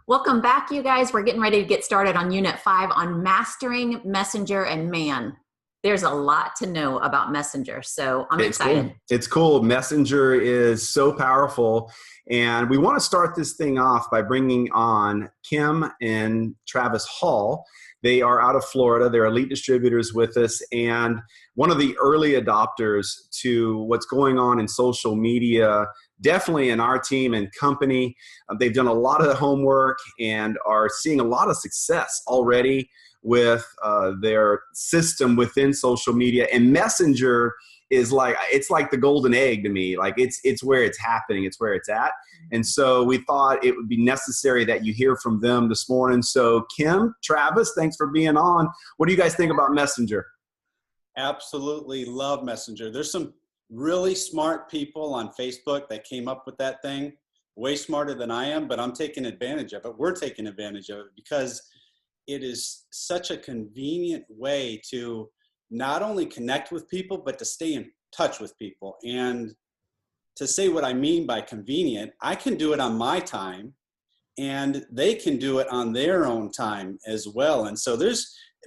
Welcome back, you guys. We're getting ready to get started on Unit 5 on mastering Messenger. And man, there's a lot to know about Messenger, so I'm excited. Cool. It's cool. Messenger is so powerful. And we want to start this thing off by bringing on Kim and Travis Hall. They are out of Florida. They're elite distributors with us and one of the early adopters to what's going on in social media, definitely in our team and company. They've done a lot of the homework and are seeing a lot of success already with their system within social media. And Messenger is it's like the golden egg to me. Like it's where it's happening. It's where it's at. And so we thought it would be necessary that you hear from them this morning. So Kim, Travis, thanks for being on. What do you guys think about Messenger? Absolutely love Messenger. There's some really smart people on Facebook that came up with that thing, way smarter than I am, but I'm taking advantage of it. We're taking advantage of it because it is such a convenient way to not only connect with people, but to stay in touch with people. And to say what I mean by convenient, I can do it on my time and they can do it on their own time as well. And so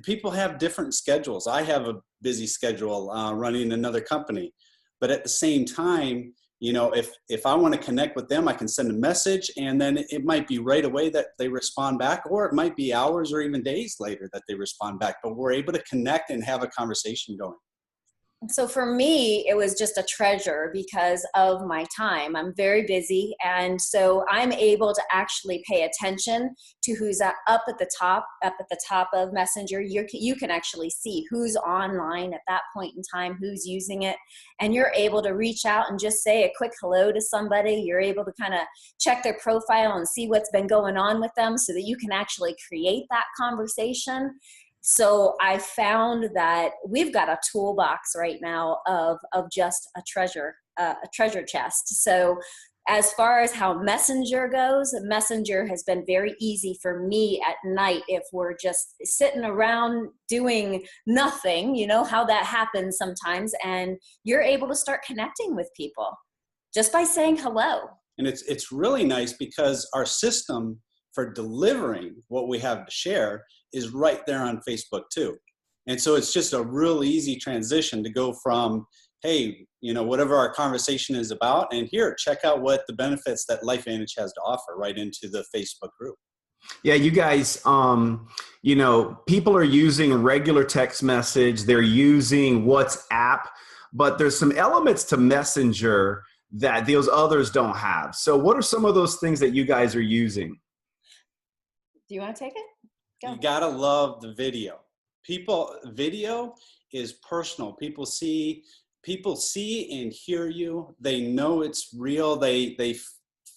people have different schedules. I have a busy schedule running another company, but at the same time, you know, if I want to connect with them, I can send a message and then it might be right away that they respond back, or it might be hours or even days later that they respond back, but we're able to connect and have a conversation going. So for me, it was just a treasure because of my time. I'm very busy. And so I'm able to actually pay attention to who's up at the top of Messenger. You can actually see who's online at that point in time, who's using it. And you're able to reach out and just say a quick hello to somebody. You're able to kind of check their profile and see what's been going on with them so that you can actually create that conversation. So I found that we've got a toolbox right now of just a treasure chest. So as far as how Messenger goes, Messenger has been very easy for me at night if we're just sitting around doing nothing, you know how that happens sometimes, and you're able to start connecting with people just by saying hello. And it's really nice because our system for delivering what we have to share is right there on Facebook too. And so it's just a real easy transition to go from, hey, you know, whatever our conversation is about, and here, check out what the benefits that LifeVantage has to offer right into the Facebook group. Yeah, you guys, you know, people are using regular text message. They're using WhatsApp, but there's some elements to Messenger that those others don't have. So what are some of those things that you guys are using? Do you want to take it? Go. You gotta love the video. Video is personal. People see and hear you. They know it's real. They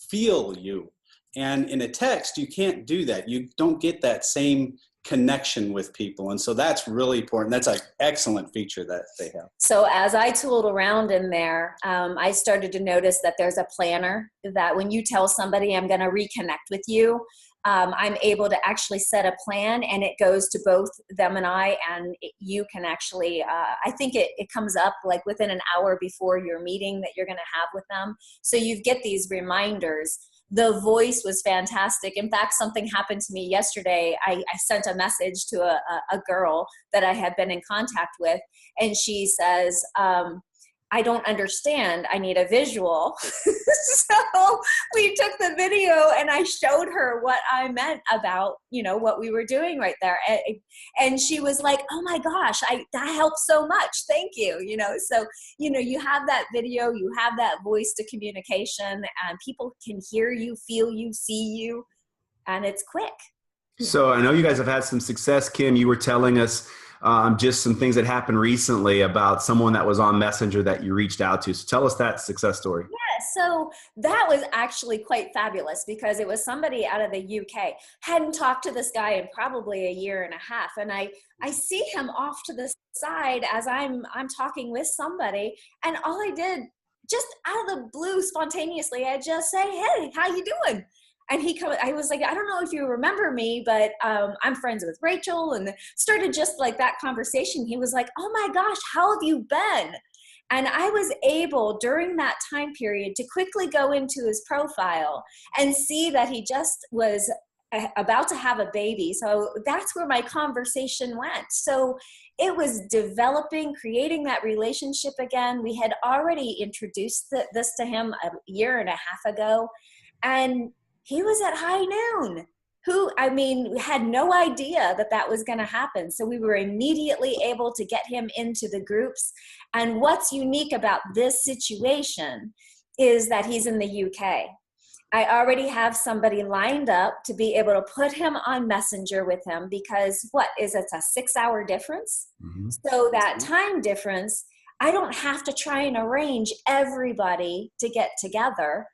feel you. And in a text, you can't do that. You don't get that same connection with people. And so that's really important. That's an excellent feature that they have. So as I tooled around in there, I started to notice that there's a planner that when you tell somebody I'm going to reconnect with you, I'm able to actually set a plan, and it goes to both them and I, and you can actually, I think it comes up like within an hour before your meeting that you're going to have with them. So you get these reminders. The voice was fantastic. In fact, something happened to me yesterday. I sent a message to a girl that I had been in contact with, and she says, I don't understand. I need a visual. So we took the video and I showed her what I meant about, you know, what we were doing right there. And she was like, oh my gosh, that helps so much. Thank you. You know, so, you know, you have that video, you have that voice to communication, and people can hear you, feel you, see you, and it's quick. So I know you guys have had some success. Kim, you were telling us just some things that happened recently about someone that was on Messenger that you reached out to. So tell us that success story. Yeah, so that was actually quite fabulous because it was somebody out of the UK. Hadn't talked to this guy in probably a year and a half. And I see him off to the side as I'm talking with somebody. And all I did, just out of the blue, spontaneously, I just say, hey, how you doing? And I was like, I don't know if you remember me, but I'm friends with Rachel, and started just like that conversation. He was like, oh my gosh, how have you been? And I was able during that time period to quickly go into his profile and see that he just was about to have a baby. So that's where my conversation went. So it was developing, creating that relationship again. We had already introduced this to him a year and a half ago, and he was at high noon. Had no idea that was going to happen. So we were immediately able to get him into the groups. And what's unique about this situation is that he's in the UK. I already have somebody lined up to be able to put him on Messenger with him, because it's a 6-hour difference. Mm-hmm. So that time difference, I don't have to try and arrange everybody to get together.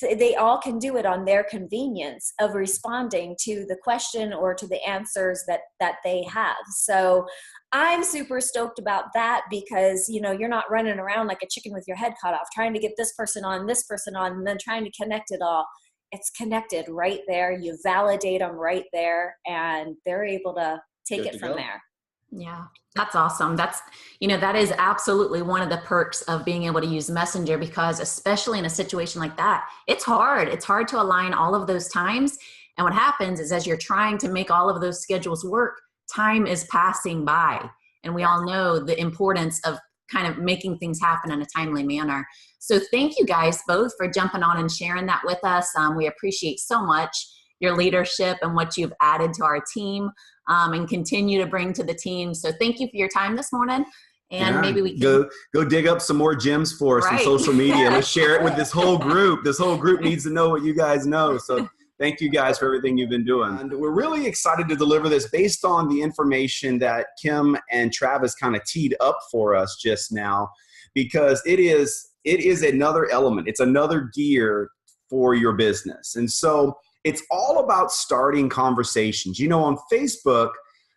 They all can do it on their convenience of responding to the question or to the answers that they have. So I'm super stoked about that, because, you're not running around like a chicken with your head cut off, trying to get this person on, and then trying to connect it all. It's connected right there. You validate them right there, and they're able to take it from there. Yeah, that's awesome. That is absolutely one of the perks of being able to use Messenger, because especially in a situation like that, it's hard. It's hard to align all of those times. And what happens is, as you're trying to make all of those schedules work, time is passing by. And we all know the importance of kind of making things happen in a timely manner. So thank you guys both for jumping on and sharing that with us. We appreciate so much your leadership and what you've added to our team, and continue to bring to the team. So thank you for your time this morning. And maybe we can go dig up some more gems for us on social media. Let's share it with this whole group. This whole group needs to know what you guys know. So thank you guys for everything you've been doing. And we're really excited to deliver this based on the information that Kim and Travis kind of teed up for us just now, because it is another element. It's another gear for your business. And so it's all about starting conversations. On Facebook,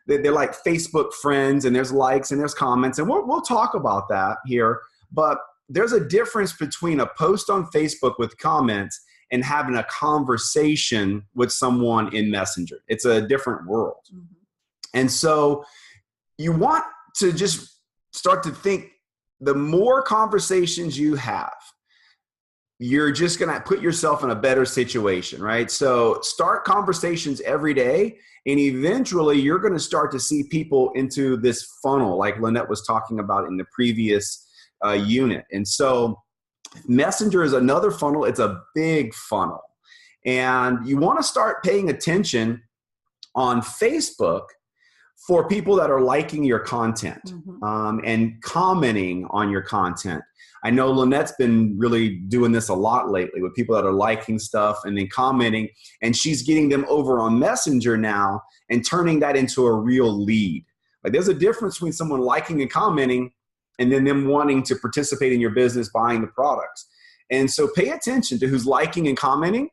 they're like Facebook friends, and there's likes and there's comments, and we'll talk about that here. But there's a difference between a post on Facebook with comments and having a conversation with someone in Messenger. It's a different world. Mm-hmm. And so you want to just start to think, the more conversations you have, you're just going to put yourself in a better situation, right? So start conversations every day, and eventually you're going to start to see people into this funnel like Lynette was talking about in the previous unit. And so Messenger is another funnel. It's a big funnel. And you want to start paying attention on Facebook for people that are liking your content, mm-hmm. And commenting on your content. I know Lynette's been really doing this a lot lately with people that are liking stuff and then commenting, and she's getting them over on Messenger now and turning that into a real lead. Like, there's a difference between someone liking and commenting and then them wanting to participate in your business, buying the products. And so pay attention to who's liking and commenting,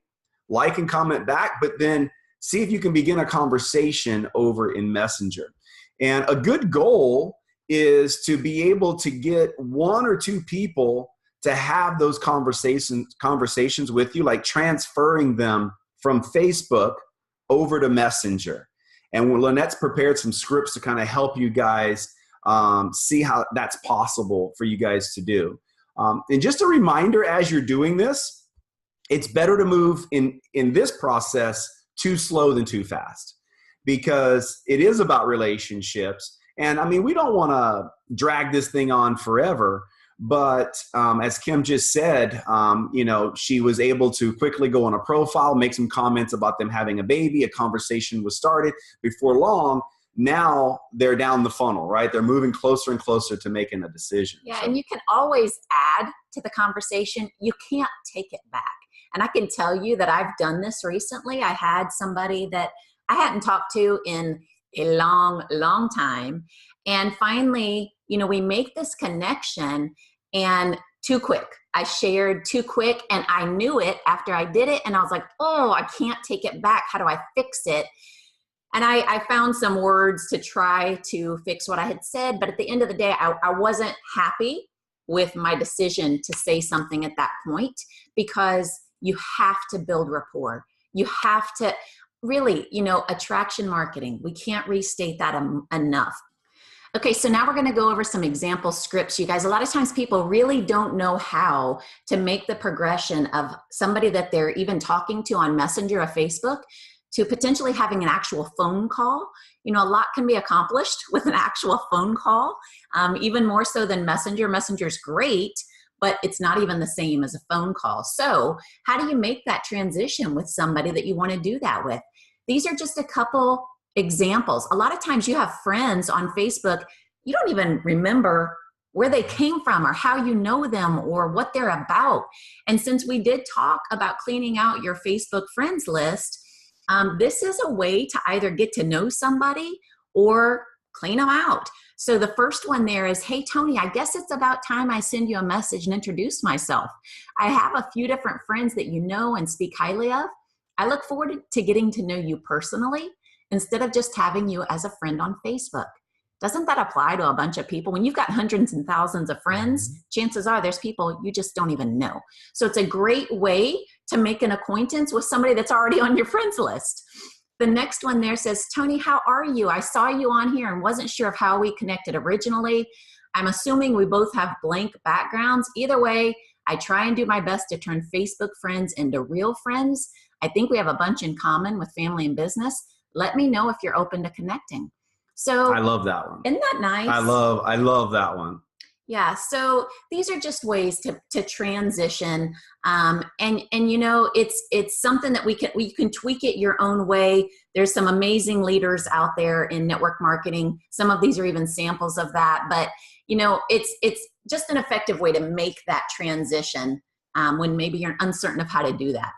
like and comment back, but then see if you can begin a conversation over in Messenger. And a good goal is to be able to get 1 or 2 people to have those conversations with you, like transferring them from Facebook over to Messenger. And Lynette's prepared some scripts to kind of help you guys see how that's possible for you guys to do. And just a reminder, as you're doing this, it's better to move in this process too slow than too fast, because it is about relationships. And we don't want to drag this thing on forever, but as Kim just said, she was able to quickly go on a profile, make some comments about them having a baby. A conversation was started. Before long, now they're down the funnel, right? They're moving closer and closer to making a decision. Yeah, and you can always add to the conversation. You can't take it back. And I can tell you that I've done this recently. I had somebody that I hadn't talked to in a long, long time. And finally, we make this connection, and too quick. I shared too quick, and I knew it after I did it. And I was like, oh, I can't take it back. How do I fix it? And I found some words to try to fix what I had said. But at the end of the day, I wasn't happy with my decision to say something at that point, because you have to build rapport. You have to really, attraction marketing. We can't restate that enough. Okay, so now we're going to go over some example scripts. You guys, a lot of times people really don't know how to make the progression of somebody that they're even talking to on Messenger or Facebook to potentially having an actual phone call. You know, a lot can be accomplished with an actual phone call, even more so than Messenger. Messenger's great, but it's not even the same as a phone call. So how do you make that transition with somebody that you want to do that with? These are just a couple examples. A lot of times you have friends on Facebook, you don't even remember where they came from or how you know them or what they're about. And since we did talk about cleaning out your Facebook friends list, this is a way to either get to know somebody or clean them out. So the first one there is, hey, Tony, I guess it's about time I send you a message and introduce myself. I have a few different friends that you know and speak highly of. I look forward to getting to know you personally instead of just having you as a friend on Facebook. Doesn't that apply to a bunch of people? When you've got hundreds and thousands of friends, chances are there's people you just don't even know. So it's a great way to make an acquaintance with somebody that's already on your friends list. The next one there says, Tony, how are you? I saw you on here and wasn't sure of how we connected originally. I'm assuming we both have blank backgrounds. Either way, I try and do my best to turn Facebook friends into real friends. I think we have a bunch in common with family and business. Let me know if you're open to connecting. So I love that one. Isn't that nice? I love that one. Yeah. So these are just ways to transition. And you know, it's something that you can tweak it your own way. There's some amazing leaders out there in network marketing. Some of these are even samples of that, but you know, it's just an effective way to make that transition when maybe you're uncertain of how to do that.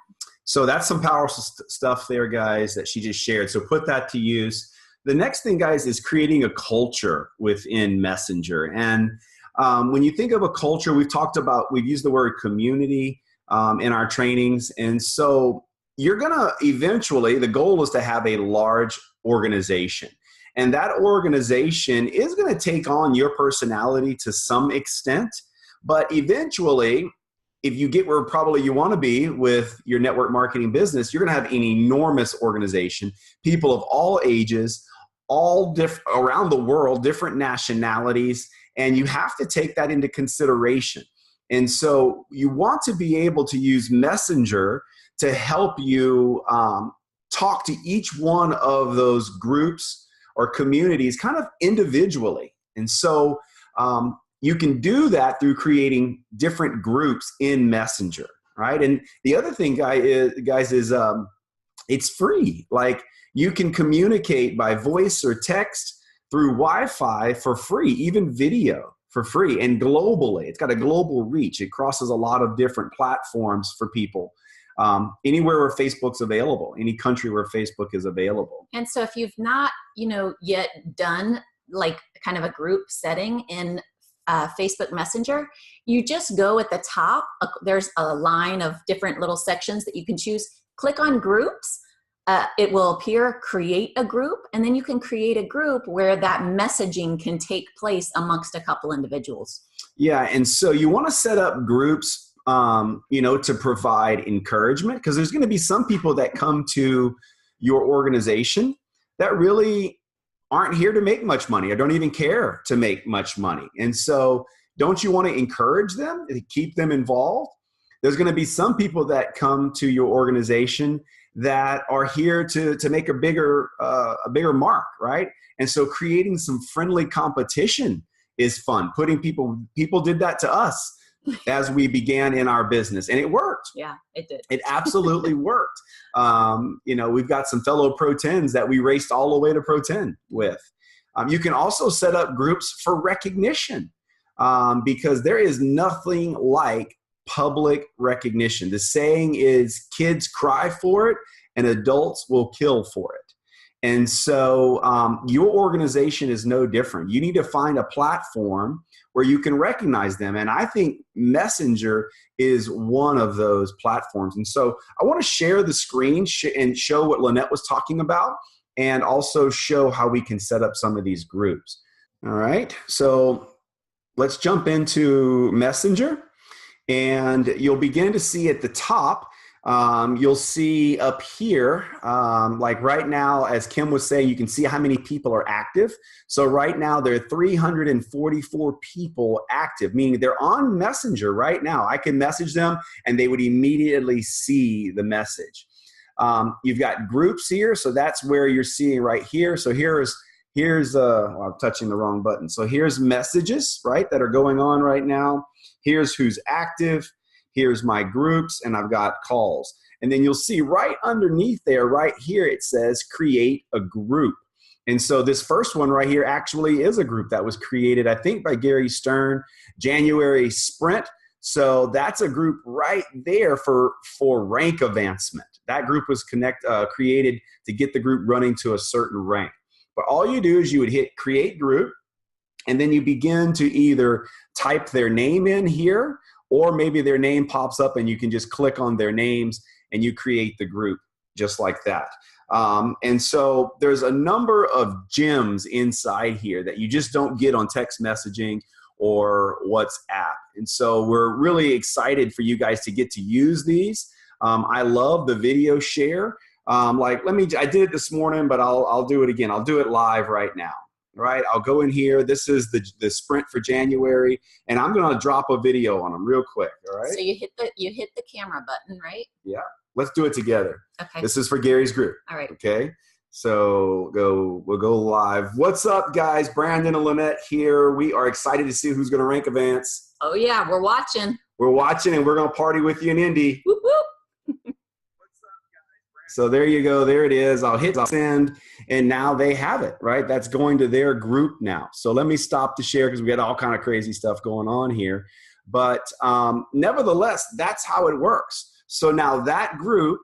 So that's some powerful stuff there, guys, that she just shared. So put that to use. The next thing, guys, is creating a culture within Messenger. And when you think of a culture, we've used the word community in our trainings. And so you're going to eventually, the goal is to have a large organization. And that organization is going to take on your personality to some extent. But eventually, if you get where probably you want to be with your network marketing business, you're going to have an enormous organization, people of all ages, all around the world, different nationalities, and you have to take that into consideration. And so you want to be able to use Messenger to help you talk to each one of those groups or communities kind of individually. And so you can do that through creating different groups in Messenger, right? And the other thing, guys, is it's free. Like, you can communicate by voice or text through Wi-Fi for free, even video for free, and globally. It's got a global reach. It crosses a lot of different platforms for people. Anywhere where Facebook's available, any country where Facebook is available. And so if you've not, yet done like kind of a group setting in Facebook Messenger, you just go at the top. There's a line of different little sections that you can choose. Click on groups. It will appear create a group, and then you can create a group where that messaging can take place amongst a couple individuals. Yeah, and so you want to set up groups, to provide encouragement, because there's going to be some people that come to your organization that really aren't here to make much money or don't even care to make much money. And so don't you want to encourage them to keep them involved? There's going to be some people that come to your organization that are here to make a bigger mark, right? And so creating some friendly competition is fun. People did that to us as we began in our business, and it worked. Yeah, it did. It absolutely worked. We've got some fellow Pro 10s that we raced all the way to Pro 10 with. You can also set up groups for recognition because there is nothing like public recognition. The saying is, kids cry for it and adults will kill for it. And so your organization is no different. You need to find a platform where you can recognize them. And I think Messenger is one of those platforms. And so I want to share the screen and show what Lynette was talking about, and also show how we can set up some of these groups. All right. So let's jump into Messenger. And you'll begin to see at the top, you'll see up here, like right now, as Kim was saying, you can see how many people are active. So right now there are 344 people active, meaning they're on Messenger right now. I can message them and they would immediately see the message. You've got groups here. So that's where you're seeing right here. So here's well, I'm touching the wrong button. So here's messages, right, that are going on right now. Here's who's active. Here's my groups, and I've got calls. And then you'll see right underneath there, right here, it says create a group. And so this first one right here actually is a group that was created, I think, by Gary Stern, January Sprint. So that's a group right there for rank advancement. That group was created to get the group running to a certain rank. But all you do is you would hit create group, and then you begin to either type their name in here, or maybe their name pops up and you can just click on their names and you create the group just like that. And so there's a number of gems inside here that you just don't get on text messaging or WhatsApp. And so we're really excited for you guys to get to use these. I love the video share. I did it this morning, but I'll do it again. I'll do it live right now. Right, I'll go in here. This is the sprint for January, and I'm going to drop a video on them real quick. All right. So you hit the camera button, right? Yeah. Let's do it together. Okay. This is for Gary's group. All right. Okay. So we'll go live. What's up, guys? Brandon and Lynette here. We are excited to see who's going to rank advance. Oh yeah, we're watching. We're watching, and we're going to party with you in Indy. Whoop whoop. So there you go. There it is. I'll hit send, and now they have it, right? That's going to their group now. So let me stop the share because we got all kind of crazy stuff going on here. But nevertheless, that's how it works. So now that group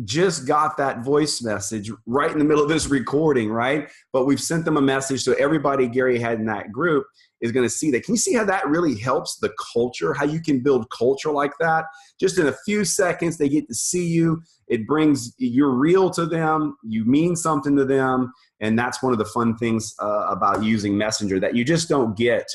just got that voice message right in the middle of this recording, right? But we've sent them a message, so everybody Gary had in that group is going to see that. Can you see how that really helps the culture, how you can build culture like that? Just in a few seconds, they get to see you. It brings, you're real to them, you mean something to them, and that's one of the fun things about using Messenger that you just don't get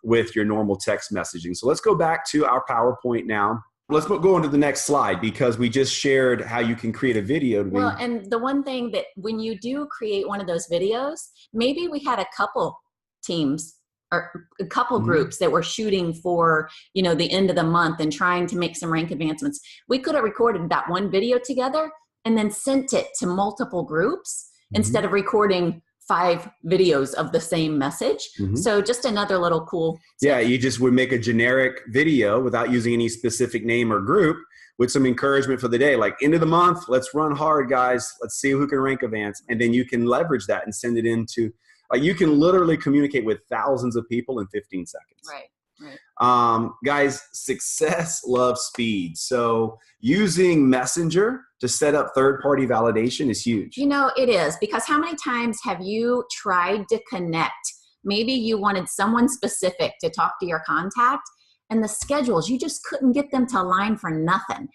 with your normal text messaging. So let's go back to our PowerPoint now. Let's go on to the next slide because we just shared how you can create a video. Well, and the one thing that when you do create one of those videos, maybe we had a couple teams or a couple groups that were shooting for, the end of the month and trying to make some rank advancements. We could have recorded that one video together and then sent it to multiple groups instead of recording 5 videos of the same message. So just another little cool tip. Yeah, you just would make a generic video without using any specific name or group with some encouragement for the day. Like, end of the month, let's run hard, guys. Let's see who can rank advance. And then you can leverage that and send it into, you can literally communicate with thousands of people in 15 seconds. Right. Guys, success loves speed. So using Messenger to set up third-party validation is huge. It is, because how many times have you tried to connect? Maybe you wanted someone specific to talk to your contact, and the schedules, you just couldn't get them to align for nothing.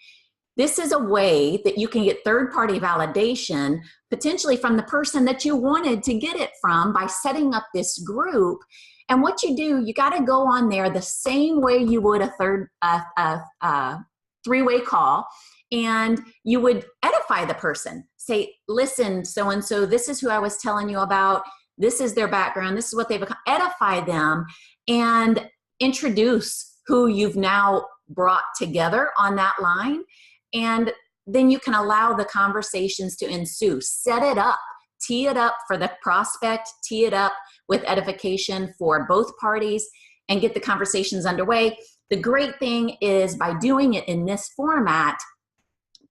This is a way that you can get third-party validation potentially from the person that you wanted to get it from by setting up this group. And what you do, you got to go on there the same way you would a three-way call, and you would edify the person. Say, listen, so-and-so, this is who I was telling you about. This is their background. This is what they've become. Edify them and introduce who you've now brought together on that line. And then you can allow the conversations to ensue. Set it up. Tee it up for the prospect. Tee it up with edification for both parties and get the conversations underway. The great thing is by doing it in this format,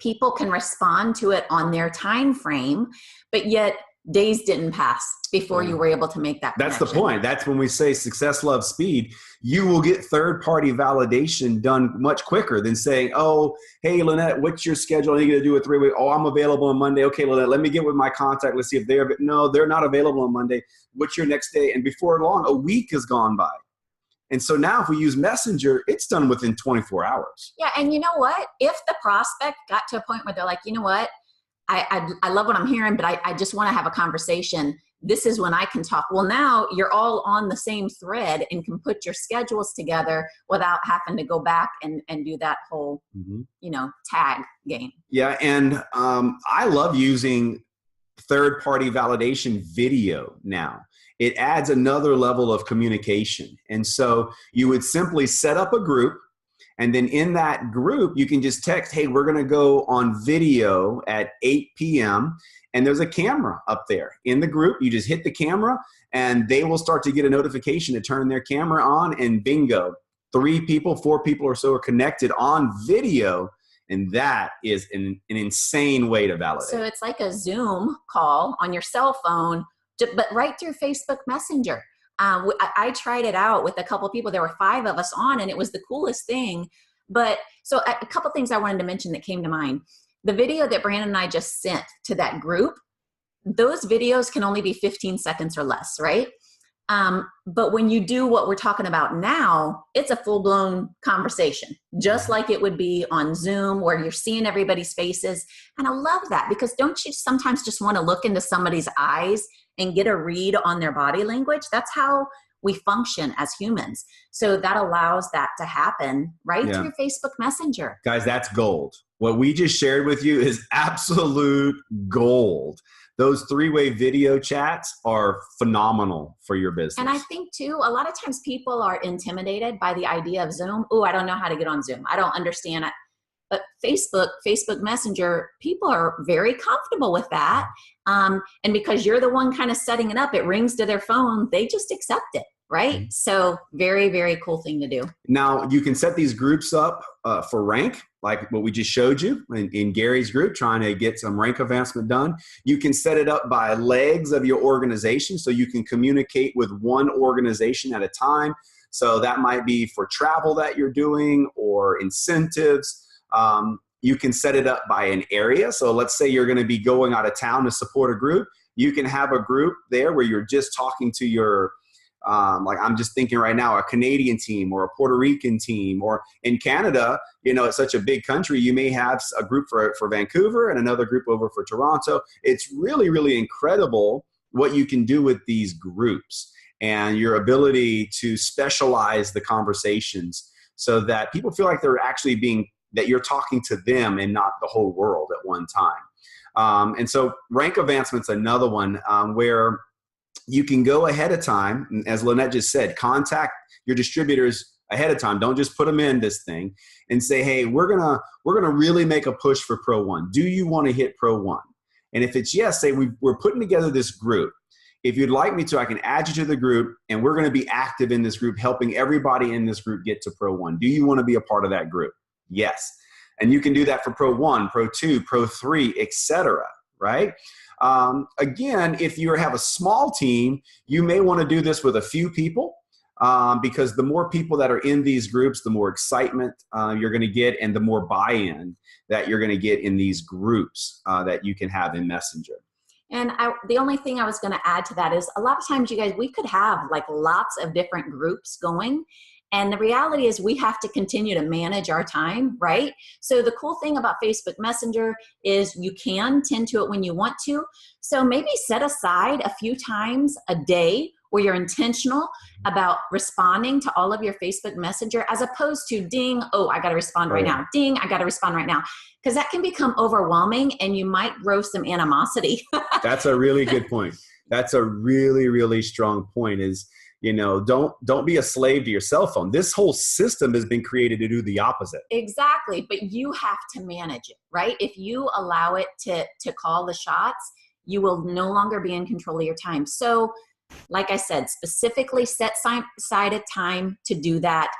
people can respond to it on their time frame, but yet days didn't pass before you were able to make that connection. That's the point. That's when we say success loves speed. You will get third-party validation done much quicker than saying, oh, hey, Lynette, what's your schedule? Are you going to do a 3-week? Oh, I'm available on Monday. Okay, Lynette, let me get with my contact. Let's see if they're not available on Monday. What's your next day? And before long, a week has gone by. And so now if we use Messenger, it's done within 24 hours. Yeah, and you know what? If the prospect got to a point where they're like, you know what? I love what I'm hearing, but I just want to have a conversation. This is when I can talk. Well, now you're all on the same thread and can put your schedules together without having to go back and do that whole, tag game. Yeah, and I love using third-party validation video now. It adds another level of communication. And so you would simply set up a group, And then in that group, you can just text, hey, we're going to go on video at 8 p.m. And there's a camera up there in the group. You just hit the camera and they will start to get a notification to turn their camera on, and bingo, 3 people, 4 people or so are connected on video. And that is an insane way to validate. So it's like a Zoom call on your cell phone, but right through Facebook Messenger. I tried it out with a couple of people. There were 5 of us on, and it was the coolest thing. But so a couple things I wanted to mention that came to mind. The video that Brandon and I just sent to that group, those videos can only be 15 seconds or less, right? But when you do what we're talking about now, it's a full-blown conversation, just like it would be on Zoom where you're seeing everybody's faces. And I love that, because don't you sometimes just want to look into somebody's eyes and get a read on their body language? That's how we function as humans. So that allows that to happen right through Facebook Messenger. Guys, that's gold. What we just shared with you is absolute gold. Those 3-way video chats are phenomenal for your business. And I think too, a lot of times people are intimidated by the idea of Zoom. Oh, I don't know how to get on Zoom. I don't understand it. But Facebook Messenger, people are very comfortable with that. And because you're the one kind of setting it up, it rings to their phone, they just accept it, right? Mm-hmm. So very, very cool thing to do. Now, you can set these groups up for rank, like what we just showed you in Gary's group, trying to get some rank advancement done. You can set it up by legs of your organization, so you can communicate with one organization at a time. So that might be for travel that you're doing or incentives. You can set it up by an area. So let's say you're going to be going out of town to support a group. You can have a group there where you're just talking to your, like I'm just thinking right now, a Canadian team or a Puerto Rican team, or in Canada, it's such a big country. You may have a group for Vancouver and another group over for Toronto. It's really, really incredible what you can do with these groups and your ability to specialize the conversations so that people feel like they're actually that you're talking to them and not the whole world at one time. And so rank advancement's another one where you can go ahead of time, as Lynette just said, contact your distributors ahead of time. Don't just put them in this thing and say, hey, we're gonna really make a push for Pro 1. Do you want to hit Pro 1? And if it's yes, say we're putting together this group. If you'd like me to, I can add you to the group, and we're going to be active in this group, helping everybody in this group get to Pro 1. Do you want to be a part of that group? Yes. And you can do that for Pro 1, Pro 2, Pro 3, etc. Right? Again, if you have a small team, you may want to do this with a few people because the more people that are in these groups, the more excitement you're going to get, and the more buy-in that you're going to get in these groups that you can have in Messenger. And the only thing I was going to add to that is a lot of times, you guys, we could have like lots of different groups going. And the reality is we have to continue to manage our time, right? So the cool thing about Facebook Messenger is you can tend to it when you want to. So maybe set aside a few times a day where you're intentional about responding to all of your Facebook Messenger, as opposed to ding, oh, I got to respond right now. Ding, I got to respond right now. Because that can become overwhelming and you might grow some animosity. That's a really good point. That's a really, really strong point is, don't be a slave to your cell phone. This whole system has been created to do the opposite. Exactly. But you have to manage it, right? If you allow it to call the shots, you will no longer be in control of your time. So like I said, specifically set aside a time to do that.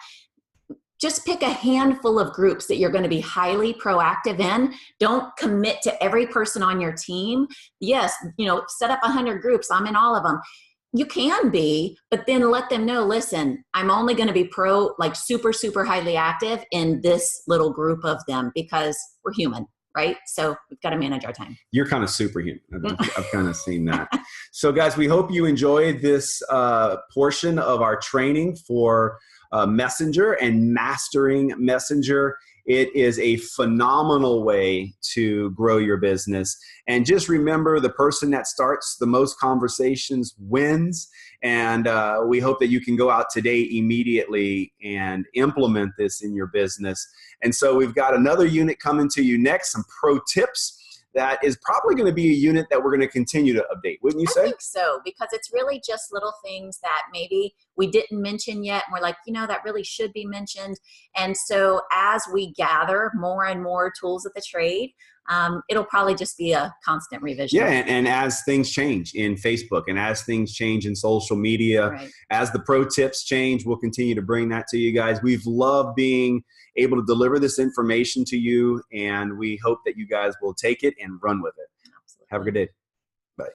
Just pick a handful of groups that you're going to be highly proactive in. Don't commit to every person on your team. Yes, set up 100 groups. I'm in all of them. You can be, but then let them know, listen, I'm only going to be super, super highly active in this little group of them because we're human, right? So we've got to manage our time. You're kind of superhuman. I've kind of seen that. So guys, we hope you enjoyed this portion of our training for Messenger and mastering Messenger. It is a phenomenal way to grow your business. And just remember, the person that starts the most conversations wins. And we hope that you can go out today immediately and implement this in your business. And so we've got another unit coming to you next, some pro tips that is probably going to be a unit that we're going to continue to update, wouldn't you I say? think so, because it's really just little things that maybe we didn't mention yet. And we're like, that really should be mentioned. And so as we gather more and more tools of the trade, it'll probably just be a constant revision. Yeah, and as things change in Facebook and as things change in social media, Right. as the pro tips change, we'll continue to bring that to you guys. We've loved being able to deliver this information to you, and we hope that you guys will take it and run with it. Absolutely. Have a good day.